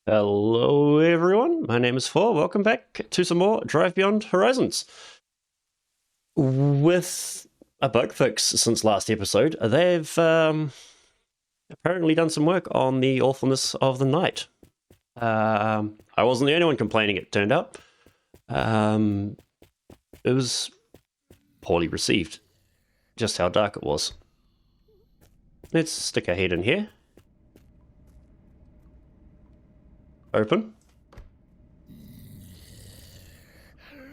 Hello everyone, my name is Thor. Welcome back to some more Drive Beyond Horizons. With a bug fix since last episode, they've apparently done some work on the awfulness of the night. I wasn't the only one complaining, it turned out. It was poorly received, just how dark it was. Let's stick our head in here. Open.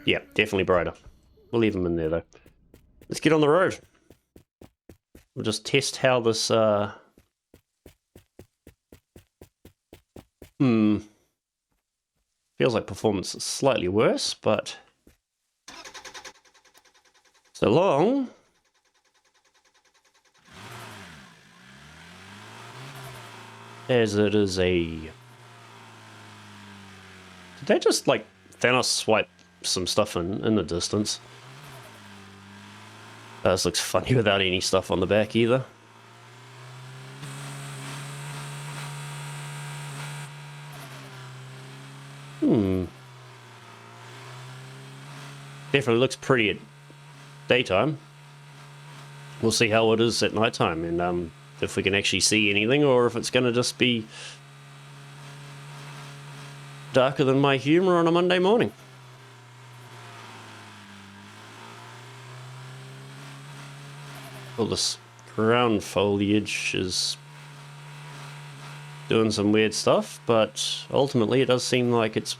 Yeah, definitely brighter. We'll leave them in there though. Let's get on the road. We'll just test how this feels like performance is slightly worse, but so long as it is a... Did they just like Thanos swipe some stuff in the distance? This looks funny without any stuff on the back either. Definitely looks pretty at daytime. We'll see how it is at nighttime, and if we can actually see anything, or if it's going to just be darker than my humour on a Monday morning. All this ground foliage is doing some weird stuff, but ultimately it does seem like it's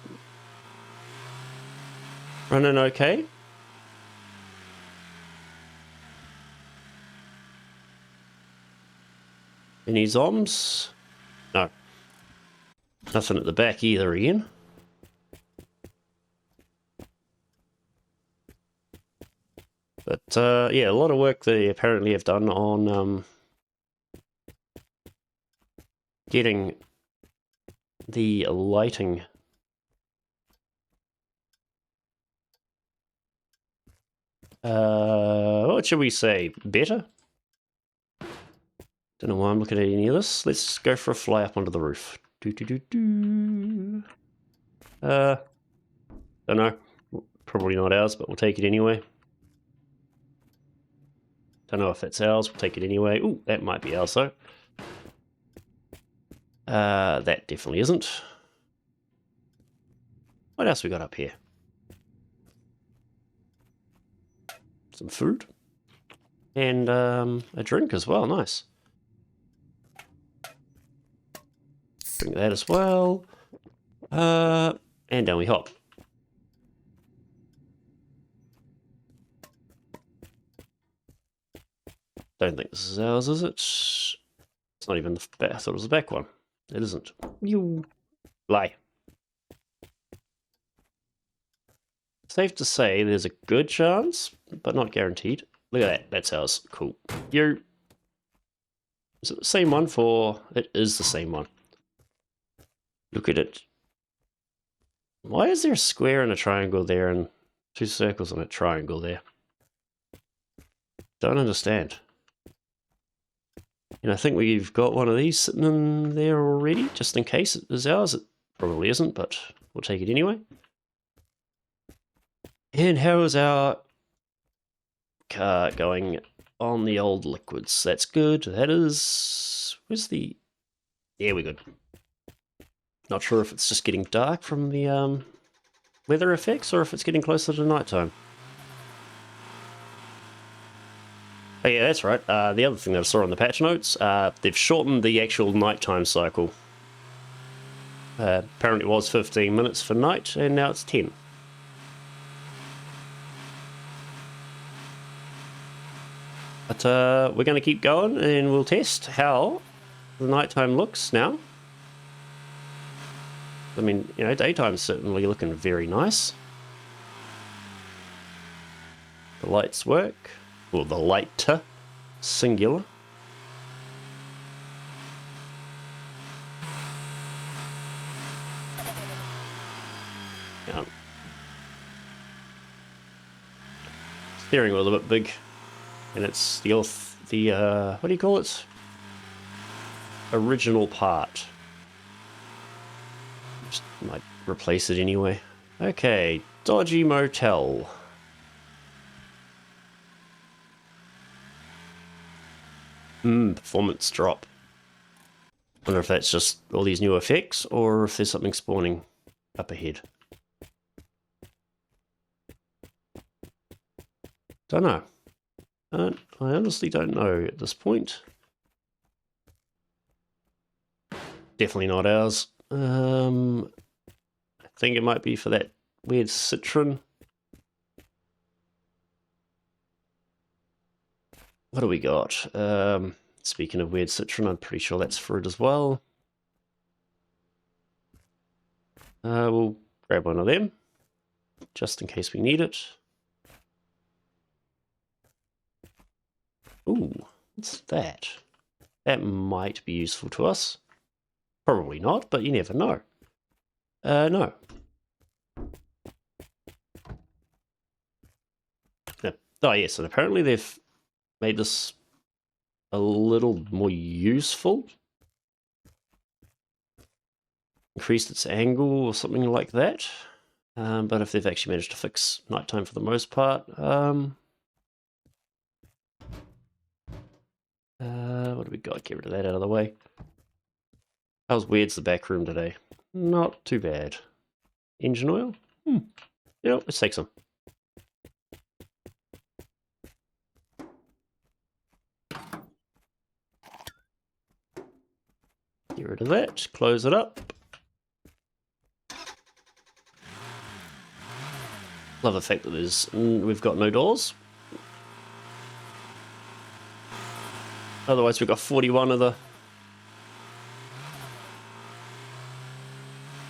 running okay. Any zombs? No. Nothing at the back either, Ian. But yeah, a lot of work they apparently have done on getting the lighting what should we say? Better? Don't know why I'm looking at any of this. Let's go for a fly up onto the roof. Don't know. Probably not ours, but we'll take it anyway. Don't know if it's ours. We'll take it anyway. Ooh, that might be ours though. That definitely isn't. What else we got up here? Some food. And a drink as well. Nice. Drink that as well. And down we hop. Don't think this is ours, is it? It's not even the back. I thought it was the back one. It isn't. You lie. Safe to say there's a good chance, but not guaranteed. Look at that. That's ours. Cool. Is it the same one for... It is the same one. Look at it. Why is there a square and a triangle there and two circles and a triangle there? Don't understand. And I think we've got one of these sitting in there already, just in case it is ours. It probably isn't, but we'll take it anyway. And how is our car going on the old liquids? That's good. That is... Where's the... Yeah, we're good. Not sure if it's just getting dark from the weather effects or if it's getting closer to nighttime. Oh yeah, that's right. The other thing that I saw on the patch notes, they've shortened the actual nighttime cycle. Apparently it was 15 minutes for night, and now it's 10. But we're going to keep going, and we'll test how the nighttime looks now. I mean, you know, daytime's certainly looking very nice. The lights work. Well, the lighter, singular. Yeah. Steering wheel a bit big, and it's the what do you call it? Original part. Just might replace it anyway. Okay, dodgy motel. Performance drop. Wonder if that's just all these new effects or if there's something spawning up ahead. Don't know. I honestly don't know at this point. Definitely not ours. I think it might be for that weird citron. What do we got? Speaking of weird citron, I'm pretty sure that's for it as well. We'll grab one of them, just in case we need it. Ooh, what's that? That might be useful to us. Probably not, but you never know. No. Oh, yes, and apparently they've made this a little more useful. Increased its angle or something like that. But if they've actually managed to fix nighttime for the most part. What do we got? Get rid of that out of the way. How's weird's the back room today? Not too bad. Engine oil? Yeah, let's take some. Get rid of that. Close it up. Love the fact that we've got no doors. Otherwise, we've got 41 of the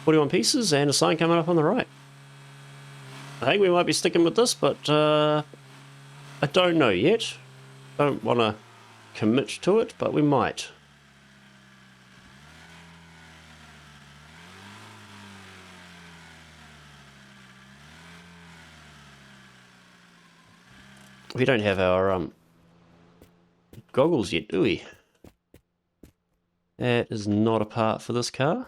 41 pieces and a sign coming up on the right. I think we might be sticking with this, but I don't know yet. Don't want to commit to it, but we might. We don't have our goggles yet, do we? That is not a part for this car.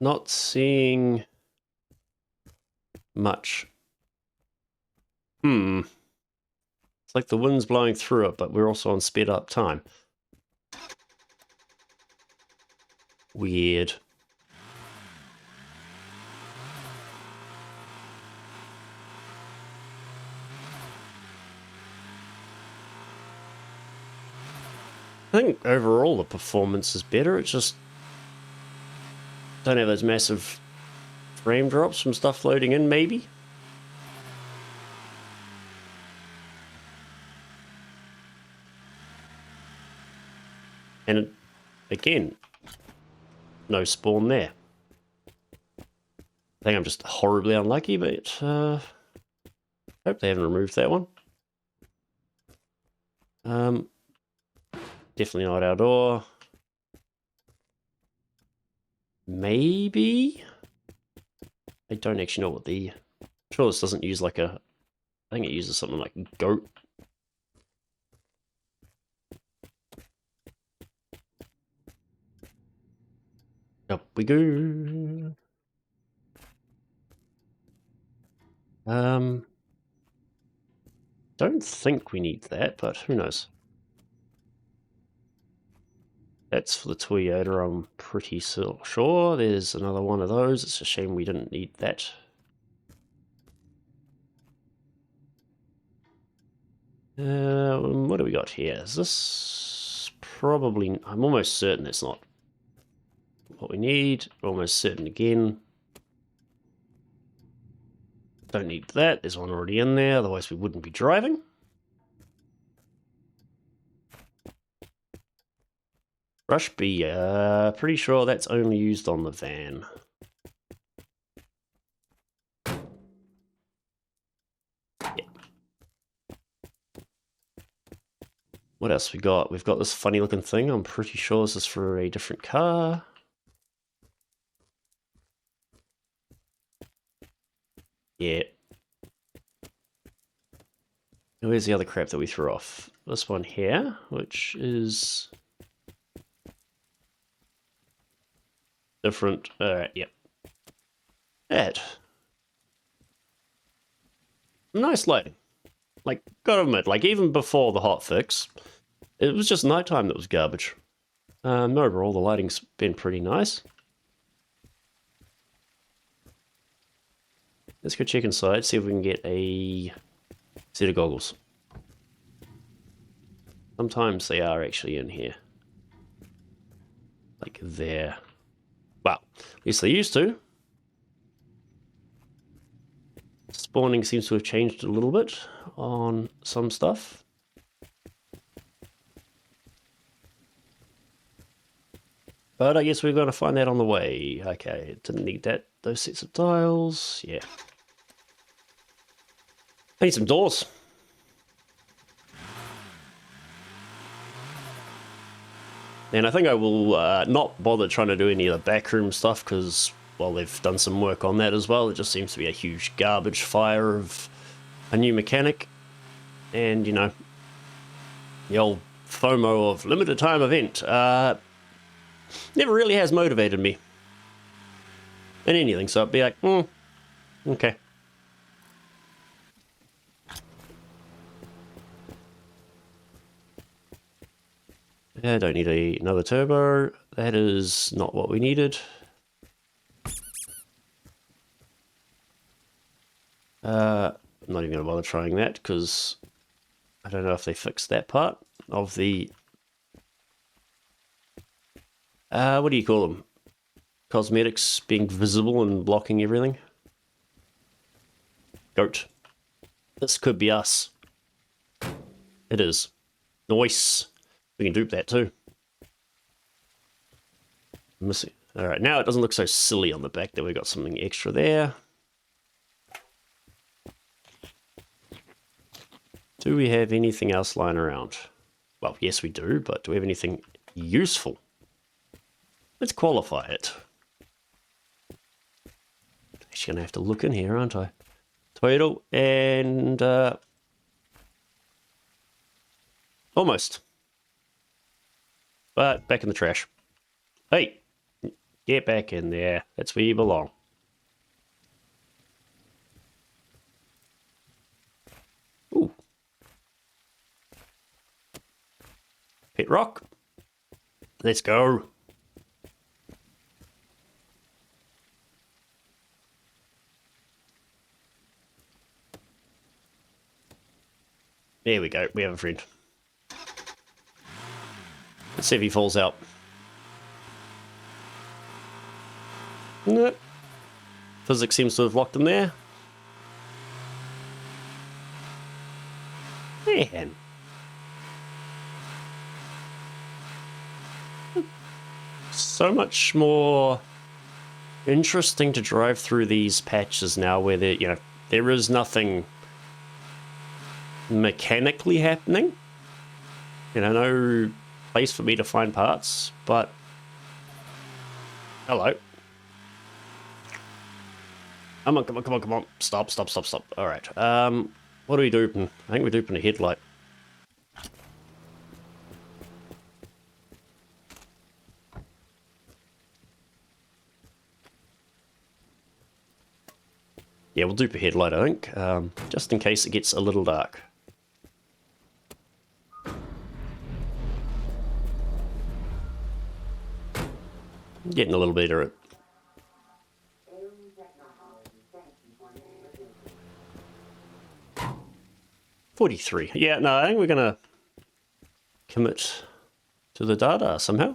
Not seeing much. It's like the wind's blowing through it, but we're also on sped up time. Weird. I think overall the performance is better. It's just don't have those massive frame drops from stuff loading in, maybe. And again, no spawn there. I think I'm just horribly unlucky, but hope they haven't removed that one. Definitely not our door. Maybe? I don't actually know what the... I'm sure this doesn't use like a... I think it uses something like goat. Up we go. Don't think we need that, but who knows. That's for the Toyota, I'm pretty sure. There's another one of those. It's a shame we didn't need that. What do we got here? Is this probably... I'm almost certain it's not what we need. Almost certain again. Don't need that. There's one already in there. Otherwise we wouldn't be driving. Brush B. Pretty sure that's only used on the van. Yeah. What else we got? We've got this funny looking thing. I'm pretty sure this is for a different car. Yeah. We where's the other crap that we threw off? This one here, which is different. Alright, yep. That. Nice lighting. Like, gotta admit, like, even before the hotfix, it was just nighttime that was garbage. Overall, the lighting's been pretty nice. Let's go check inside, see if we can get a set of goggles. Sometimes they are actually in here. Like there. Well, at least they used to. Spawning seems to have changed a little bit on some stuff. But I guess we're going to find that on the way. Okay, didn't need that. Those sets of tiles. Yeah. I need some doors. And I think I will not bother trying to do any of the backroom stuff because, well, they've done some work on that as well. It just seems to be a huge garbage fire of a new mechanic. And, you know, the old FOMO of limited time event never really has motivated me in anything. So I'd be like, okay. I don't need another turbo. That is not what we needed. I'm not even going to bother trying that because I don't know if they fixed that part of the... what do you call them? Cosmetics being visible and blocking everything. Goat. This could be us. It is. Nice. We can dupe that too. Missing. Alright, now it doesn't look so silly on the back that we got something extra there. Do we have anything else lying around? Well, yes we do, but do we have anything useful? Let's qualify it. Actually gonna have to look in here, aren't I? Total and almost. But back in the trash. Hey, get back in there. That's where you belong. Ooh. Pit rock. Let's go. There we go. We have a friend. Let's see if he falls out. Nope. Physics seems to have locked him there. Man. So much more interesting to drive through these patches now where there, you know, there is nothing mechanically happening. You know, no place for me to find parts, but hello. Come on, come on, come on, come on. Stop, stop, stop, stop. Alright. What are we duping? I think we're duping a headlight. Yeah, we'll dupe a headlight, I think. Just in case it gets a little dark. Getting a little better at it. 43. Yeah, no, I think we're gonna commit to the data somehow.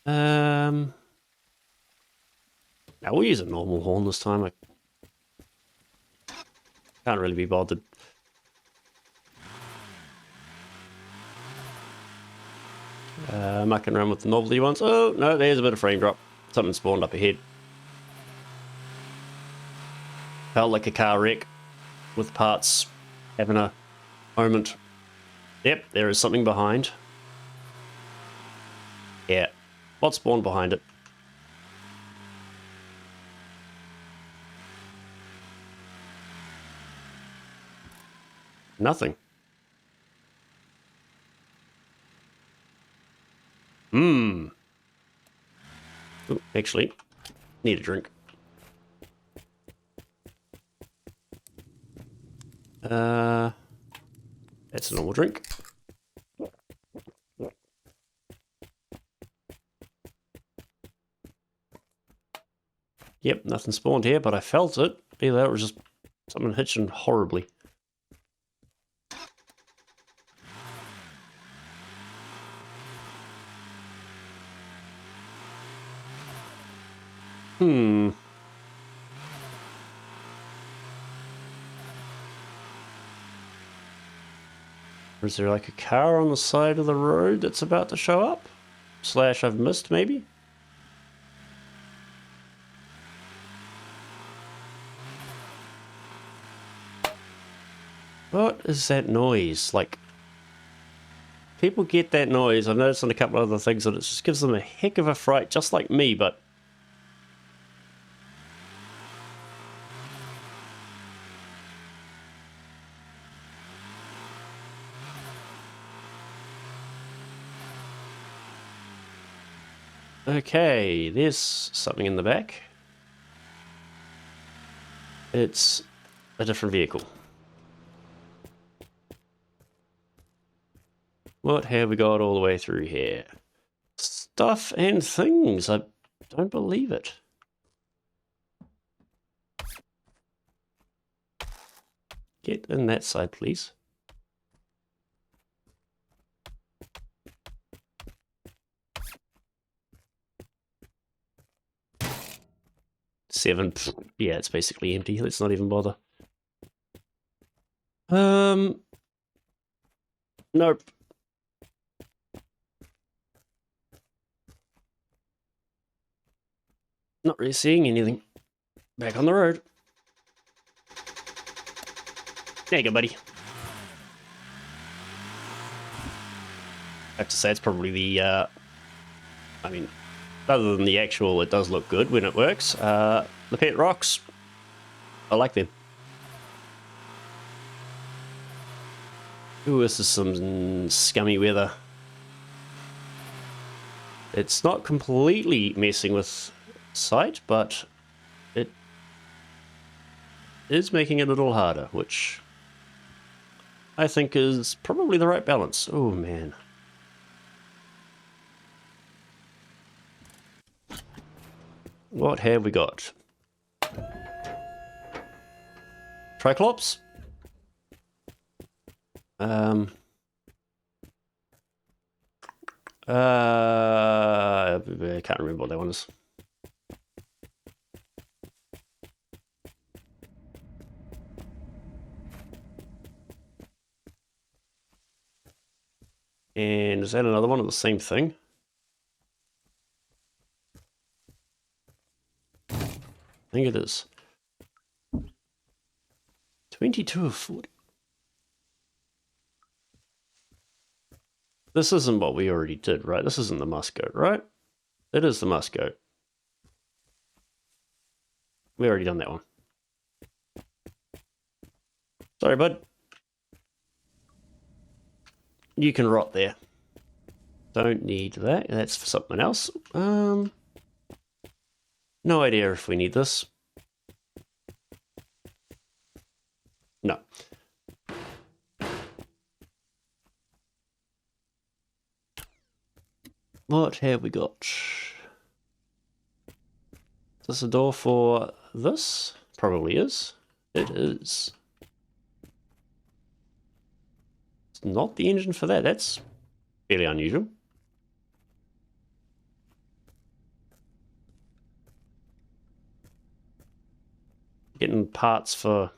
Now we'll use a normal horn this time. I can't really be bothered. Mucking around with the novelty ones. Oh, no, there's a bit of frame drop. Something spawned up ahead. Felt like a car wreck with parts having a moment. Yep, there is something behind. Yeah. What spawned behind it? Nothing. Ooh, actually, need a drink. That's a normal drink. Yep, nothing spawned here, but I felt it. Either that was just something hitching horribly. Or is there like a car on the side of the road that's about to show up? Slash I've missed, maybe? What is that noise? Like, people get that noise. I've noticed on a couple of other things that it just gives them a heck of a fright, just like me, but... Okay, there's something in the back. It's a different vehicle. What have we got all the way through here? Stuff and things. I don't believe it. Get in that side, please. Seven. Yeah, it's basically empty. Let's not even bother. Nope. Not really seeing anything. Back on the road. There you go, buddy. I have to say, it's probably the, I mean, other than the actual, it does look good when it works. The pet rocks, I like them. Ooh, this is some scummy weather. It's not completely messing with sight, but it is making it a little harder, which I think is probably the right balance. Oh, man. What have we got? Triclops? I can't remember what that one is. And is that another one of the same thing? I think it is. 22 of 40. This isn't what we already did, right? This isn't the muskgoat, right? It is the muskgoat. We already done that one. Sorry, bud. You can rot there. Don't need that. That's for something else. No idea if we need this. No. What have we got? Is this a door for this? Probably is. It is. It's not the engine for that. That's fairly unusual. Getting parts for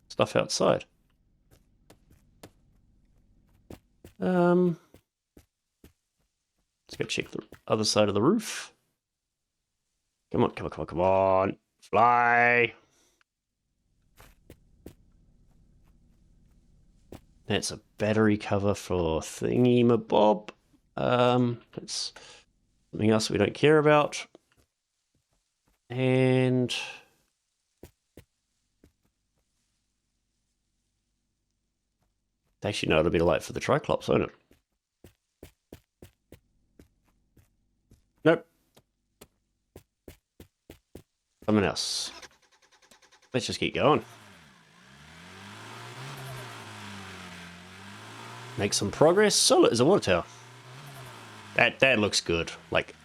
stuff outside. Let's go check the other side of the roof. Come on, come on, come on, come on. Fly! That's a battery cover for thingy-mabob. That's something else we don't care about. And... Actually, no, it'll be the light for the Triclops, won't it? Nope. Something else. Let's just keep going. Make some progress. So is a water tower. That looks good. Like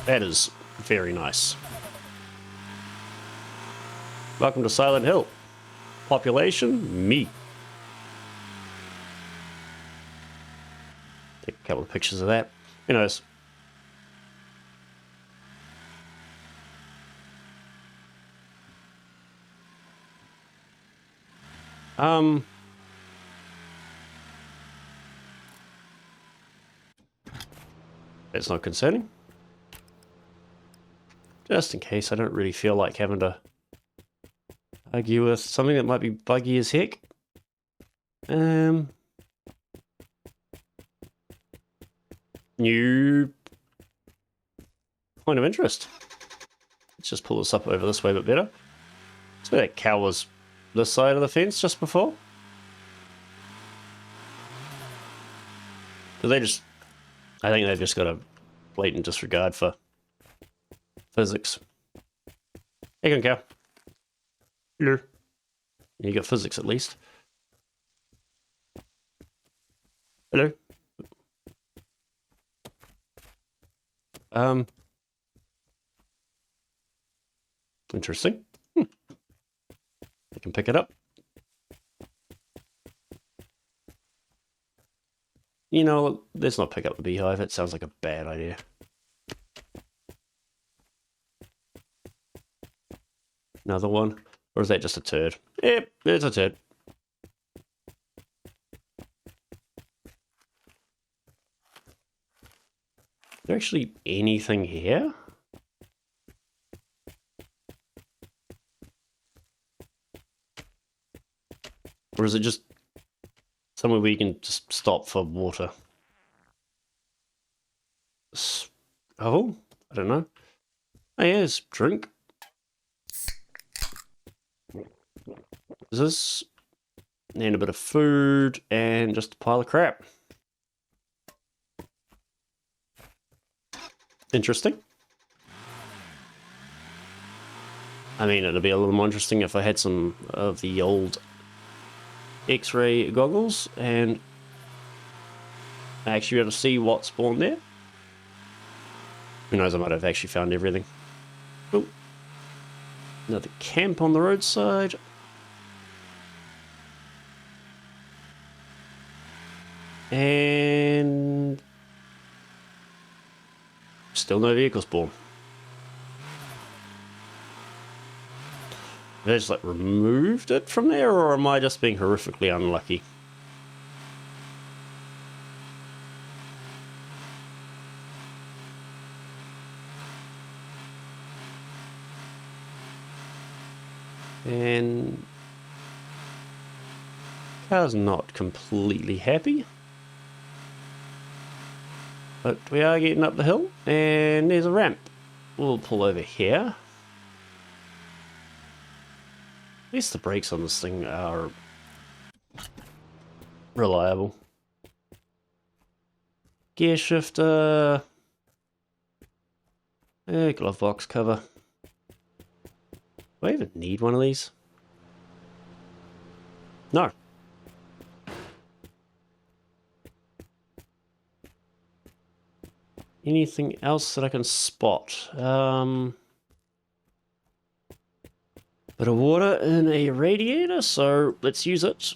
that is very nice. Welcome to Silent Hill. Population, me. Take a couple of pictures of that. Who knows? That's not concerning. Just in case I don't really feel like having to argue with something that might be buggy as heck. New point of interest. Let's just pull this up over this way a bit better. So that cow was this side of the fence just before. Do they just... I think they've just got a blatant disregard for physics. Hey, on, cow. Hello. You got physics at least. Hello. Interesting. I can pick it up. You know, let's not pick up the beehive. It sounds like a bad idea. Another one? Or is that just a turd? Yep, it's a turd. Is there actually anything here? Or is it just somewhere where you can just stop for water? Oh, I don't know. Oh, yes, drink. Is this? And a bit of food and just a pile of crap. Interesting. I mean, it'd be a little more interesting if I had some of the old X-ray goggles and I actually be able to see what spawned there. Who knows, I might have actually found everything. Oh, another camp on the roadside. And still no vehicle spawn. Have I just like removed it from there, or am I just being horrifically unlucky? And car's not completely happy. But we are getting up the hill, and there's a ramp. We'll pull over here. At least the brakes on this thing are reliable. Gear shifter. Glove box cover. Do I even need one of these? No. Anything else that I can spot? Bit of water in a radiator, so let's use it.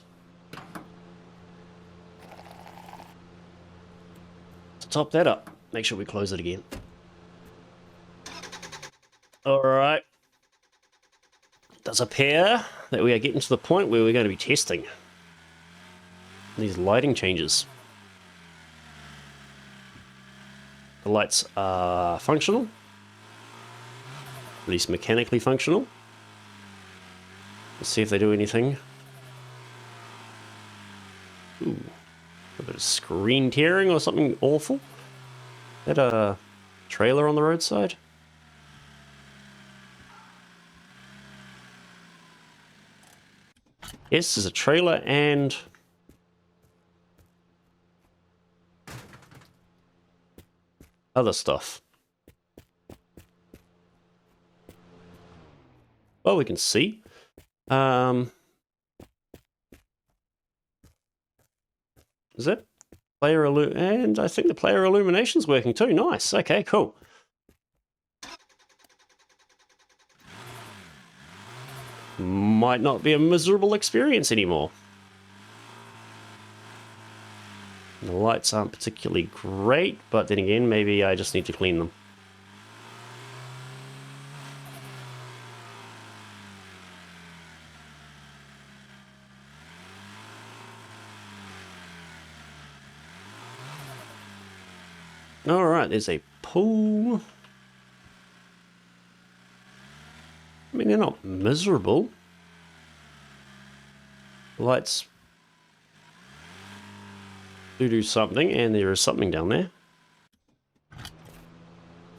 To top that up, make sure we close it again. Alright. It does appear that we are getting to the point where we're going to be testing these lighting changes. The lights are functional, at least mechanically functional. Let's see if they do anything. Ooh, a bit of screen tearing or something awful. Is that a trailer on the roadside? Yes, there's a trailer and... other stuff. Well, we can see. Is that player and I think the player illumination's working too. Nice. Okay, cool. Might not be a miserable experience anymore. The lights aren't particularly great, but then again, maybe I just need to clean them. Alright, there's a pool. I mean, they're not miserable. The lights do something, and there is something down there.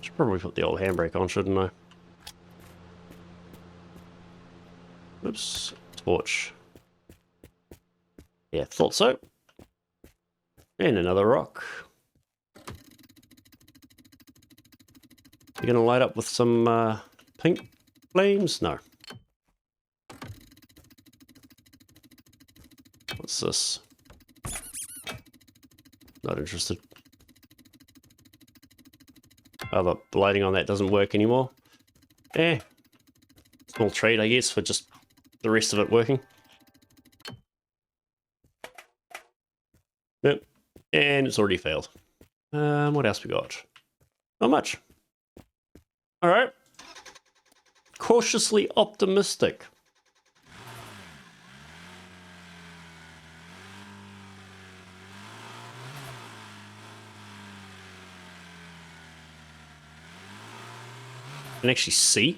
Should probably put the old handbrake on, shouldn't I? Oops, torch. Yeah, thought so. And another rock. You're gonna light up with some pink flames? No. What's this? Not interested. Oh, the lighting on that doesn't work anymore. Eh. Small trade, I guess, for just the rest of it working. Yep. And it's already failed. What else we got? Not much. Alright. Cautiously optimistic. I can actually see.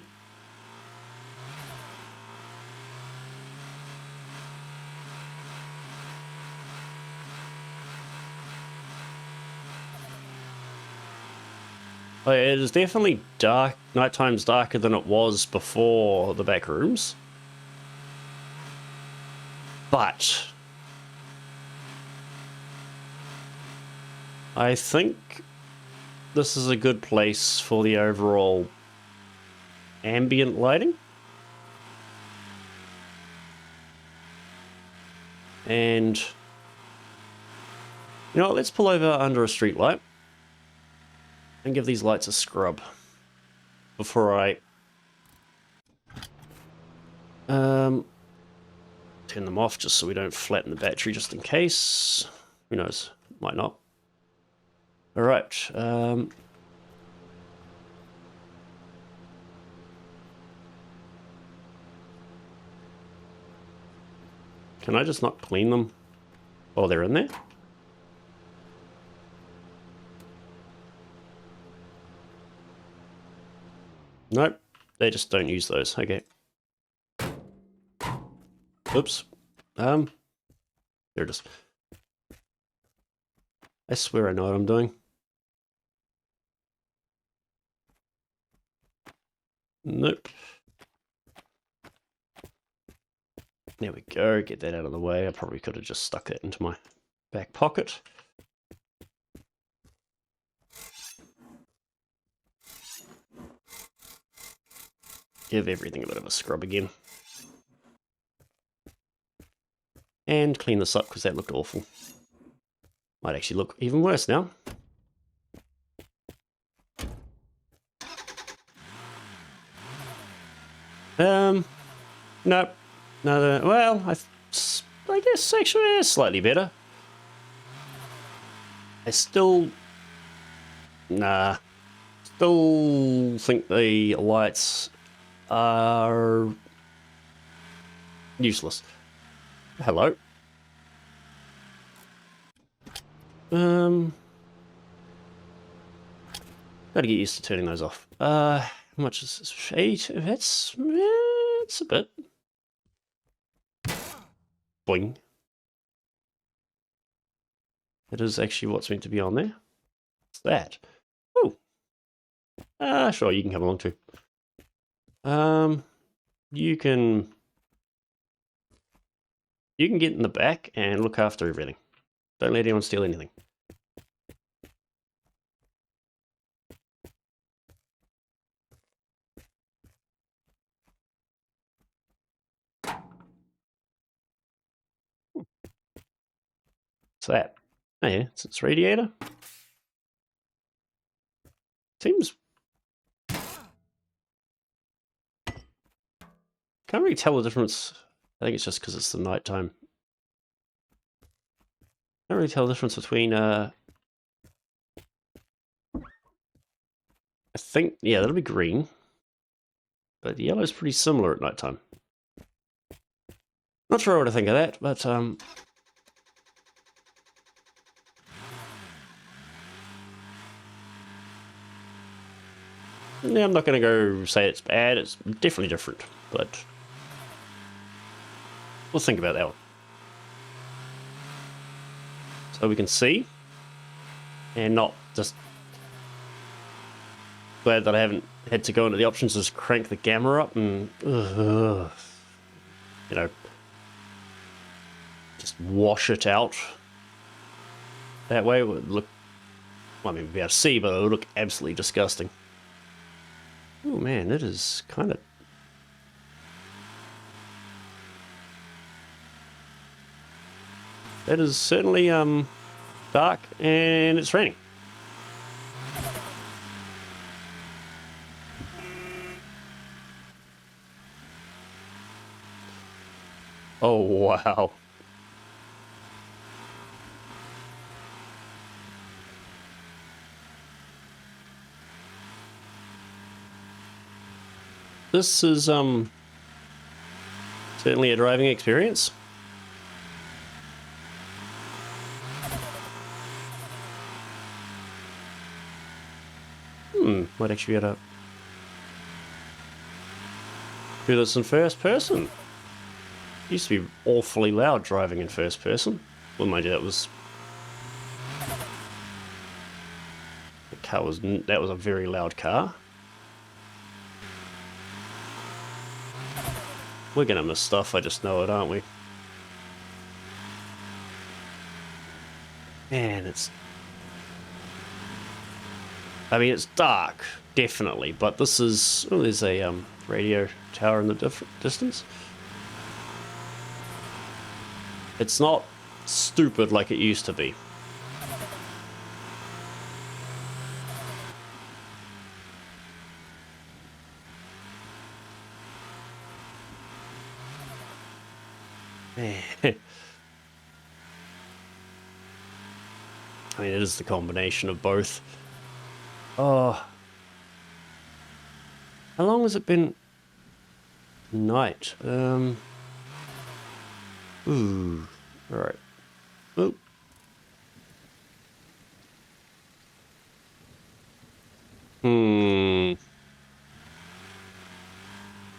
It is definitely dark. Nighttime's darker than it was before the Backrooms. But I think this is a good place for the overall ambient lighting. And you know what, let's pull over under a street light and give these lights a scrub before I turn them off, just so we don't flatten the battery, just in case. Who knows? Might not. All right. Can I just not clean them while they're in there? Nope, they just don't use those. Okay. Oops. There it is. I swear I know what I'm doing. Nope. There we go. Get that out of the way. I probably could have just stuck that into my back pocket. Give everything a bit of a scrub again. And clean this up because that looked awful. Might actually look even worse now. Nope. No, well, I guess actually slightly better. I still... Nah. Still think the lights are useless. Hello. Gotta get used to turning those off. How much is this? 8? It's a bit. Boing. It is actually what's meant to be on there. What's that? Oh. Sure, you can come along too. You can You can get in the back and look after everything. Don't let anyone steal anything. What's that? Oh yeah, it's its radiator. Seems... Can't really tell the difference. I think it's just because it's the nighttime. Can't really tell the difference between I think, yeah, that'll be green. But the yellow's pretty similar at nighttime. Not sure what to think of that, but yeah, I'm not going to go say it's bad. It's definitely different, but we'll think about that one. So we can see, and not just... Glad that I haven't had to go into the options, just crank the gamma up and, you know, just wash it out. That way it would look, well, I mean, we'd be able to see, but it would look absolutely disgusting. Oh man, it is kind of... It is certainly dark, and it's raining. Oh wow. This is certainly a driving experience. Might actually be able to do this in first person. It used to be awfully loud driving in first person. Well, mind you, that was a very loud car. We're gonna miss stuff, I just know it, aren't we? Man, it's... I mean, it's dark, definitely, but this is... Oh, there's a radio tower in the distance. It's not stupid like it used to be. Man. I mean, it is the combination of both. Oh. How long has it been night? Ooh. Alright. Oh.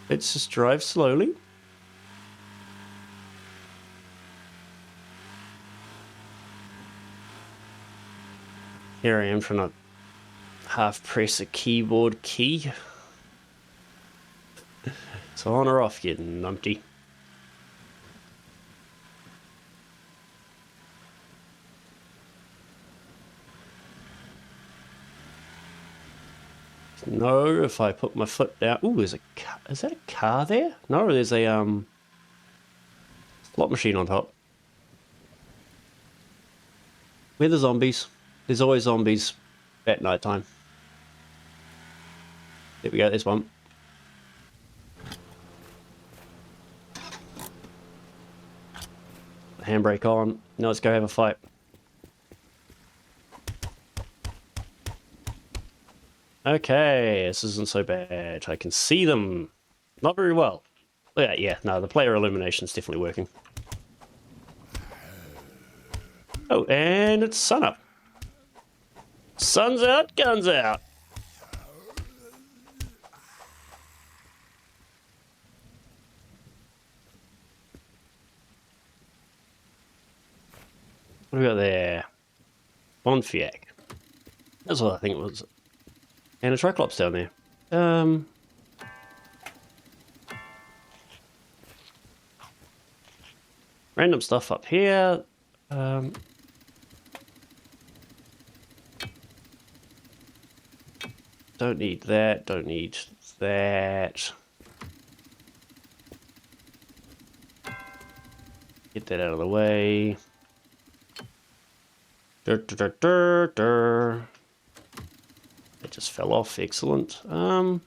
Let's just drive slowly. Here I am trying to half press a keyboard key. So on or off, you numpty. No, if I put my foot down... Ooh, there's a car. Is that a car there? No, there's a slot machine on top. Where are the zombies? There's always zombies at night time. There we go, there's one. Handbrake on. Now let's go have a fight. Okay, this isn't so bad. I can see them. Not very well. Yeah, no, the player illumination is definitely working. Oh, and it's sun up. Sun's out, guns out. What do we got there? Bonfiac. That's what I think it was. And a Triclops down there. Random stuff up here. Don't need that, don't need that. Get that out of the way. It just fell off, excellent. I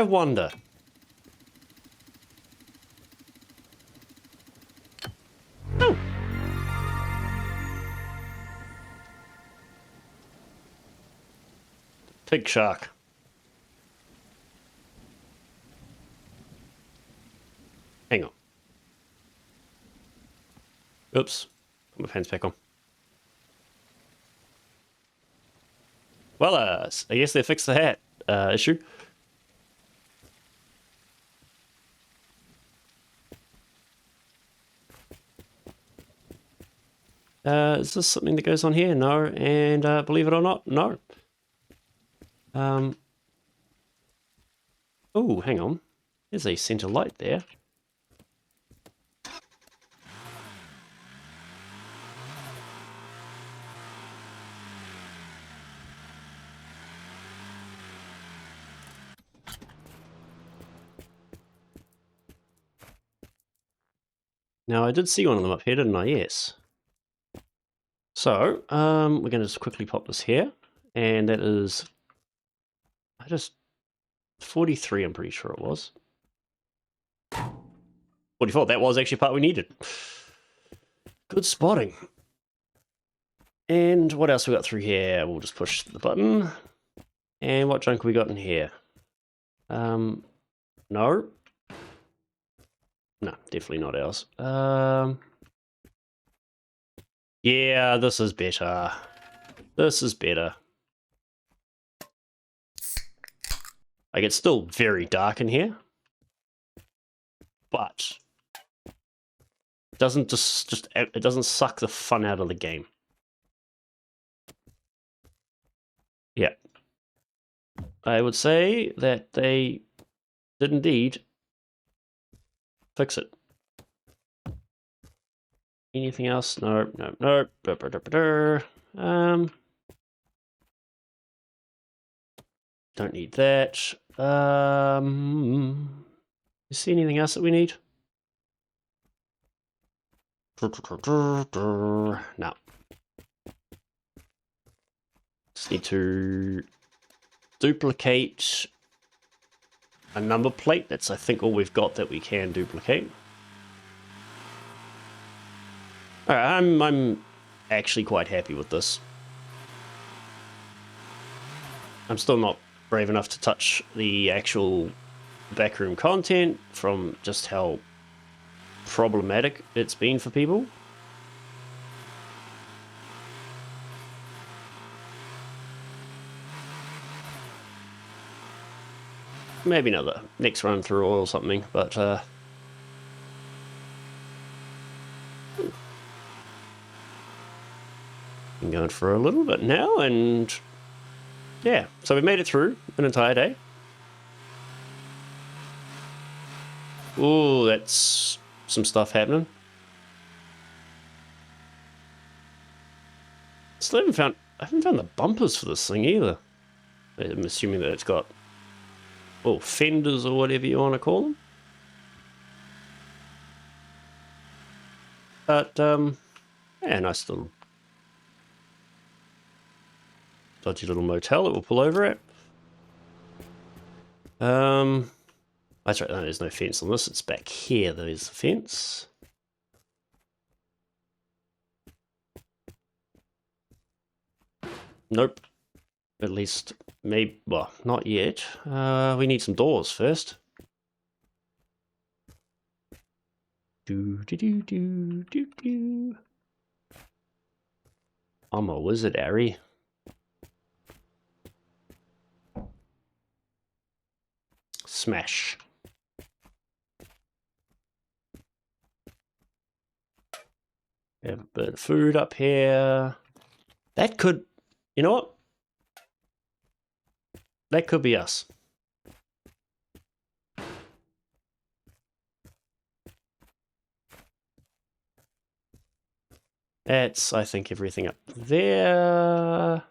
wonder. Oh. Pig shark. Hang on. Oops. Put my pants back on. Well, I guess they fixed the hat issue. Is this something that goes on here? No. And believe it or not, no. Oh, hang on. There's a center light there. Now, I did see one of them up here, didn't I? Yes. So, we're going to just quickly pop this here. And that is... 43, I'm pretty sure it was. 44, that was actually the part we needed. Good spotting. And what else we got through here? We'll just push the button. And what junk we got in here? No. No, definitely not ours. Yeah, this is better. This is better. Like, it's still very dark in here. But it doesn't it doesn't suck the fun out of the game. Yeah. I would say that they did indeed fix it. Anything else? No, no, no. Don't need that. You see anything else that we need? No. Just need to duplicate a number plate. That's, I think, all we've got that we can duplicate. Alright, I'm actually quite happy with this. I'm still not brave enough to touch the actual backroom content from just how problematic it's been for people. Maybe another next run through or something, but been going for a little bit now, and yeah, so we made it through an entire day. Ooh, that's some stuff happening. Still I haven't found the bumpers for this thing either. I'm assuming that it's got, oh, fenders or whatever you want to call them. But yeah, nice little dodgy little motel that we'll pull over at. That's right, no, there's no fence on this, it's back here, there's the fence. Nope. At least, maybe, well, not yet. We need some doors first. I'm a wizard, Harry. Smash. Have a bit of food up here. That could, you know what? That could be us. That's, I think, everything up there.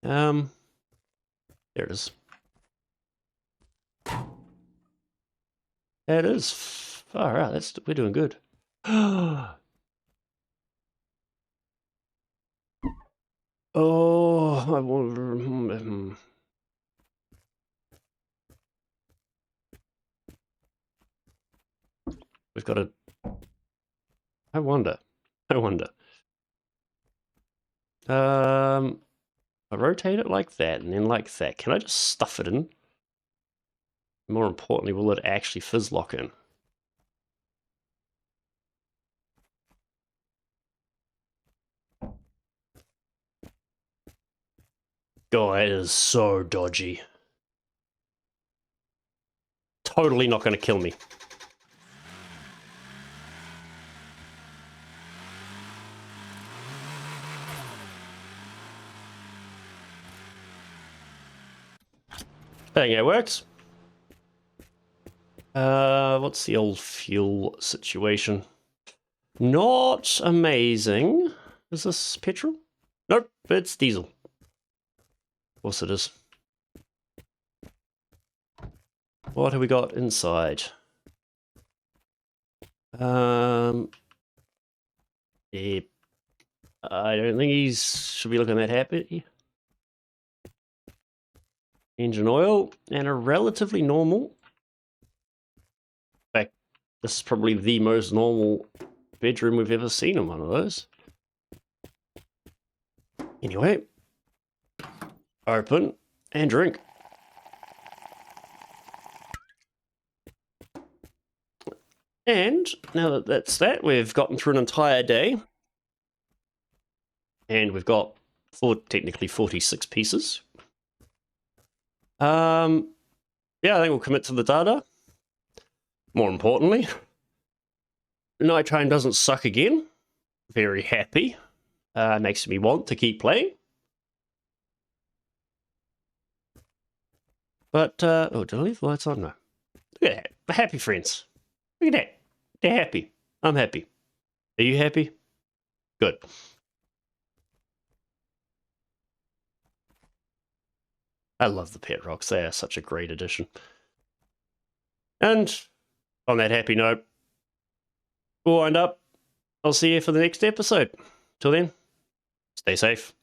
There it is. It is far out. We're doing good. Oh, I wonder. We've got to. I wonder. I rotate it like that and then like that. Can I just stuff it in? More importantly, will it actually fizz lock in? God, that is so dodgy. Totally not going to kill me. I think it works. What's the old fuel situation? Not amazing. Is this petrol? Nope, it's diesel. Of course it is. What have we got inside? Yeah, I don't think he should be looking that happy. Engine oil and a relatively normal. In fact, this is probably the most normal bedroom we've ever seen in one of those. Anyway, open and drink. And now that that's that, we've gotten through an entire day. And we've got technically 46 pieces. Yeah, I think we'll commit to the data. More importantly, Nighttime doesn't suck again. Very happy. Makes me want to keep playing. But, oh, did I leave the lights on? No. Look at that. The happy friends. Look at that. They're happy. I'm happy. Are you happy? Good. I love the pet rocks. They are such a great addition. And on that happy note, we'll wind up. I'll see you for the next episode. Till then, stay safe.